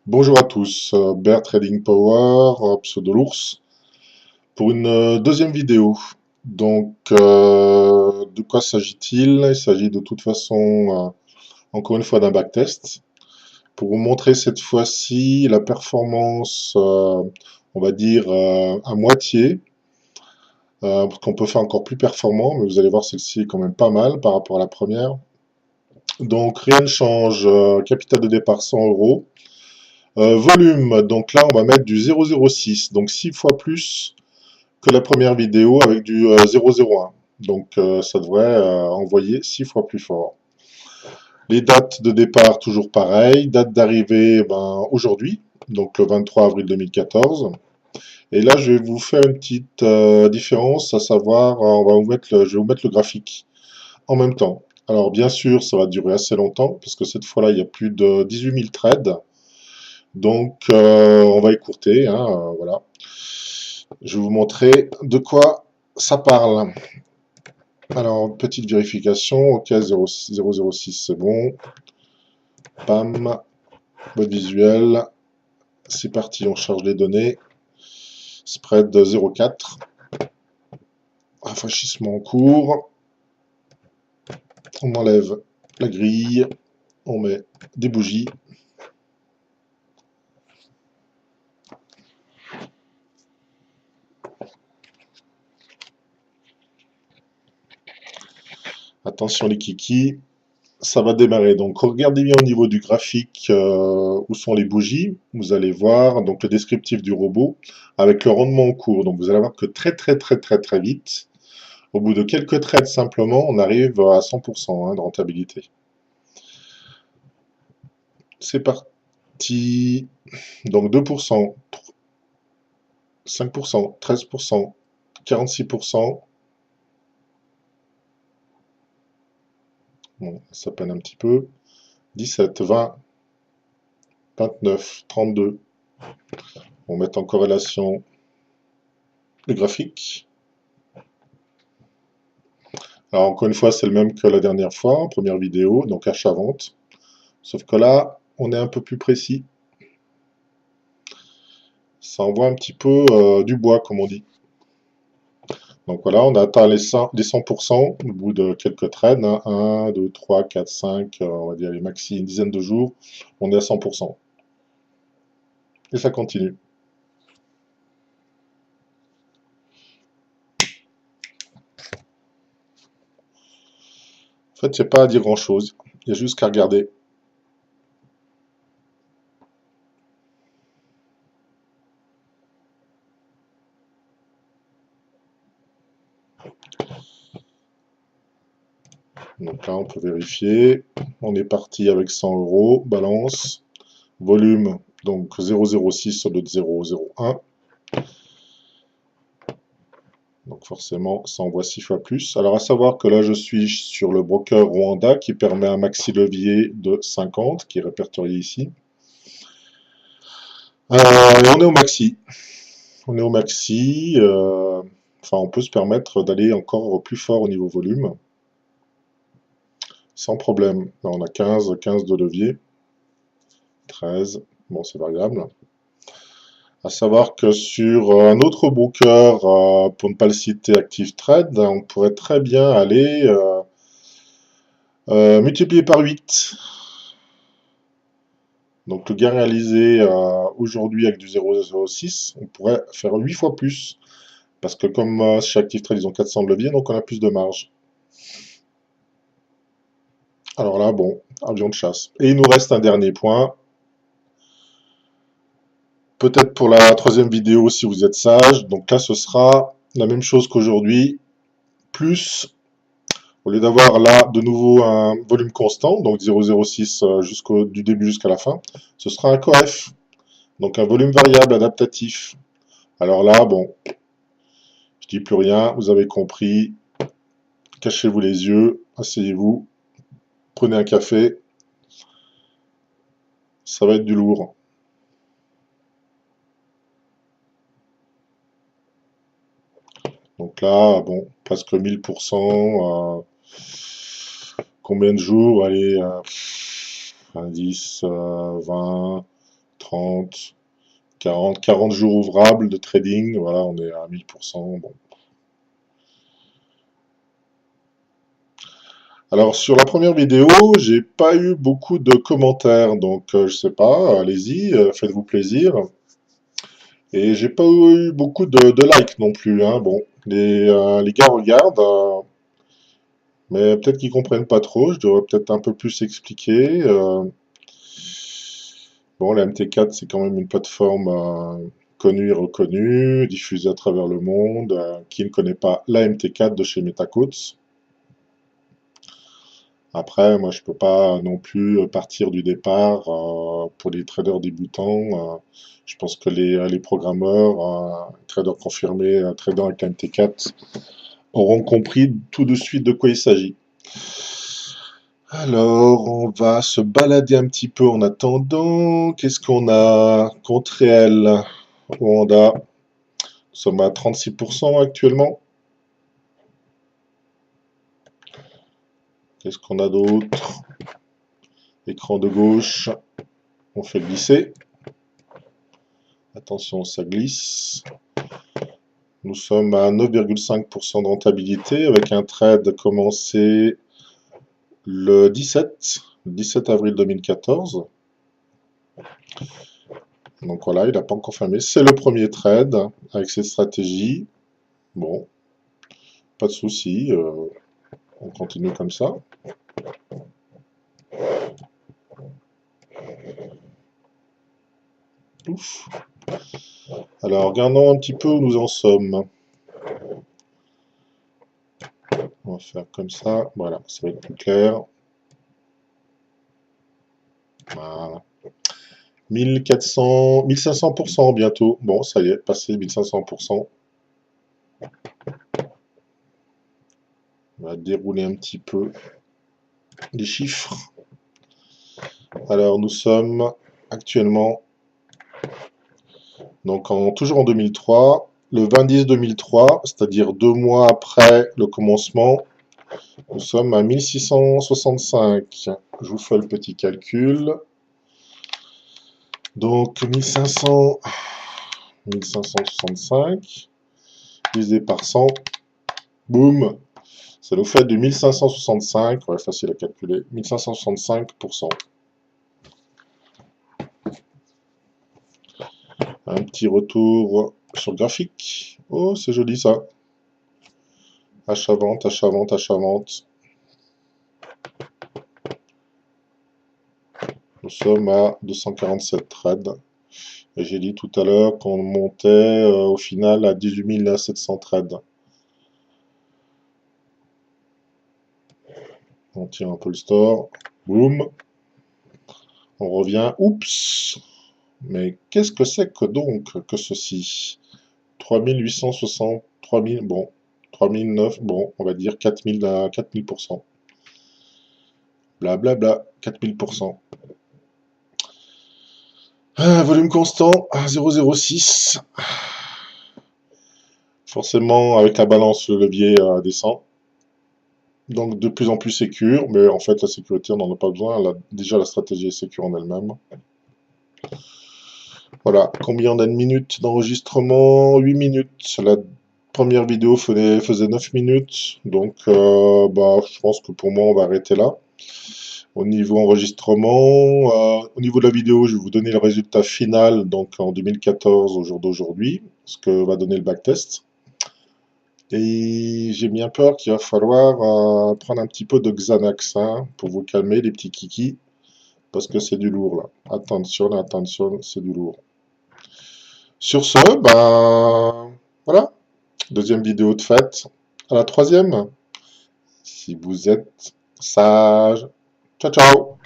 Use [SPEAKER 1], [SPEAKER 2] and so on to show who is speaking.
[SPEAKER 1] Bonjour à tous, Bear Trading Power, pseudo l'ours, pour une deuxième vidéo. De quoi s'agit-il? Il s'agit de toute façon, encore une fois, d'un backtest. Pour vous montrer cette fois-ci la performance, on va dire, à moitié, parce qu'on peut faire encore plus performant, mais vous allez voir, celle-ci est quand même pas mal par rapport à la première. Donc, rien ne change, capital de départ 100 euros. Volume, donc là on va mettre du 0,06, donc 6 fois plus que la première vidéo avec du 0,01. Ça devrait envoyer 6 fois plus fort. Les dates de départ toujours pareil, date d'arrivée aujourd'hui, donc le 23 avril 2014. Et là je vais vous faire une petite différence, à savoir je vais vous mettre le graphique en même temps. Alors bien sûr ça va durer assez longtemps parce que cette fois-là il y a plus de 18 000 trades. On va écourter, hein, voilà. Je vais vous montrer de quoi ça parle. Alors, petite vérification, ok, 006 c'est bon. Pam, mode visuel. C'est parti, on charge les données. Spread 0,4. Rafraîchissement en cours. On enlève la grille. On met des bougies. Attention les kikis. Ça va démarrer. Donc regardez bien au niveau du graphique où sont les bougies. Vous allez voir donc le descriptif du robot avec le rendement en cours. Donc vous allez voir que très vite, au bout de quelques trades simplement, on arrive à 100% de rentabilité. C'est parti. Donc 2%, 5%, 13%, 46%. Bon, ça peine un petit peu. 17, 20, 29, 32. On met en corrélation le graphique. Alors encore une fois, c'est le même que la dernière fois, en première vidéo, donc achat-vente. Sauf que là, on est un peu plus précis. Ça envoie un petit peu du bois, comme on dit. Donc voilà, on a atteint les 100% au bout de quelques trades. 1, 2, 3, 4, 5, on va dire les maxi, une dizaine de jours. On est à 100%. Et ça continue. En fait, il n'y a pas à dire grand-chose. Il y a juste qu'à regarder. Donc là, on peut vérifier. On est parti avec 100 euros. Balance. Volume, donc 0,06 sur le 0,01. Donc forcément, ça envoie 6 fois plus. Alors à savoir que là, je suis sur le broker Rwanda qui permet un maxi levier de 50, qui est répertorié ici. Et on est au maxi. On est au maxi. Enfin, on peut se permettre d'aller encore plus fort au niveau volume. Sans problème. Là, on a 15, 15 de levier. 13. Bon, c'est variable. À savoir que sur un autre broker, pour ne pas le citer, Active Trade, on pourrait très bien aller multiplier par 8. Donc le gain réalisé aujourd'hui avec du 0,06, on pourrait faire 8 fois plus. Parce que comme chez Active Trade, ils ont 400 de levier, donc on a plus de marge. Alors là, bon, avion de chasse. Et il nous reste un dernier point. Peut-être pour la troisième vidéo si vous êtes sage. Donc là, ce sera la même chose qu'aujourd'hui. Plus, au lieu d'avoir là de nouveau un volume constant, donc 0,06 du début jusqu'à la fin, ce sera un coef. Donc un volume variable adaptatif. Alors là, bon, je dis plus rien, vous avez compris. Cachez-vous les yeux, asseyez-vous, prenez un café. Ça va être du lourd. Donc là, bon, presque 1000%. Combien de jours? Allez, 10, 20, 30, 40 jours ouvrables de trading. Voilà, on est à 1000%. Bon. Alors sur la première vidéo, j'ai pas eu beaucoup de commentaires, donc je sais pas, allez-y, faites-vous plaisir. Et j'ai pas eu beaucoup de likes non plus, hein. Bon, les gars regardent, mais peut-être qu'ils comprennent pas trop, je devrais peut-être un peu plus expliquer. Bon, la MT4, c'est quand même une plateforme connue et reconnue, diffusée à travers le monde. Qui ne connaît pas la MT4 de chez MetaQuotes? Après, moi, je peux pas non plus partir du départ pour les traders débutants. Je pense que les programmeurs, traders confirmés, traders avec la MT4, auront compris tout de suite de quoi il s'agit. Alors, on va se balader un petit peu en attendant. Qu'est-ce qu'on a contre réel? Rwanda, nous sommes à 36% actuellement. Qu'est-ce qu'on a d'autre? Écran de gauche, on fait glisser. Attention, ça glisse. Nous sommes à 9,5% de rentabilité avec un trade commencé le 17 avril 2014. Donc voilà, il n'a pas encore fermé. C'est le premier trade avec cette stratégie. Bon, pas de souci, on continue comme ça. Ouf. Alors, regardons un petit peu où nous en sommes. On va faire comme ça. Voilà, ça va être plus clair. Voilà. 1400, 1500% bientôt. Bon, ça y est, passé 1500%. On va dérouler un petit peu les chiffres. Alors, nous sommes actuellement donc toujours en 2003. Le 20-10-2003, c'est-à-dire 2 mois après le commencement, nous sommes à 1665. Je vous fais le petit calcul. Donc 1565 divisé par 100, boum, ça nous fait du 1565, ouais, facile à calculer, 1565%. Un petit retour sur le graphique. Oh, c'est joli ça. Achat-vente, achat-vente, achat-vente. Nous sommes à 247 trades. Et j'ai dit tout à l'heure qu'on montait au final à 18 700 trades. On tire un peu le store. Boum. On revient. Oups. Mais qu'est-ce que c'est que donc que ceci? 3860, 3000, bon, 3009, bon, on va dire 4000 à 4000%. Blablabla, 4000%. Volume constant à 0,06. Forcément, avec la balance, le levier descend. Donc de plus en plus sécure, mais en fait la sécurité on n'en a pas besoin, déjà la stratégie est sécure en elle-même. Voilà, combien on a de minutes d'enregistrement? 8 minutes. La première vidéo faisait 9 minutes, donc je pense que pour moi on va arrêter là. Au niveau enregistrement, au niveau de la vidéo, je vais vous donner le résultat final, donc en 2014 au jour d'aujourd'hui, ce que va donner le backtest. Et j'ai bien peur qu'il va falloir prendre un petit peu de Xanax pour vous calmer les petits kikis, parce que c'est du lourd là. Attention, attention, c'est du lourd. Sur ce, voilà, deuxième vidéo de fête. À la troisième, si vous êtes sage. Ciao, ciao!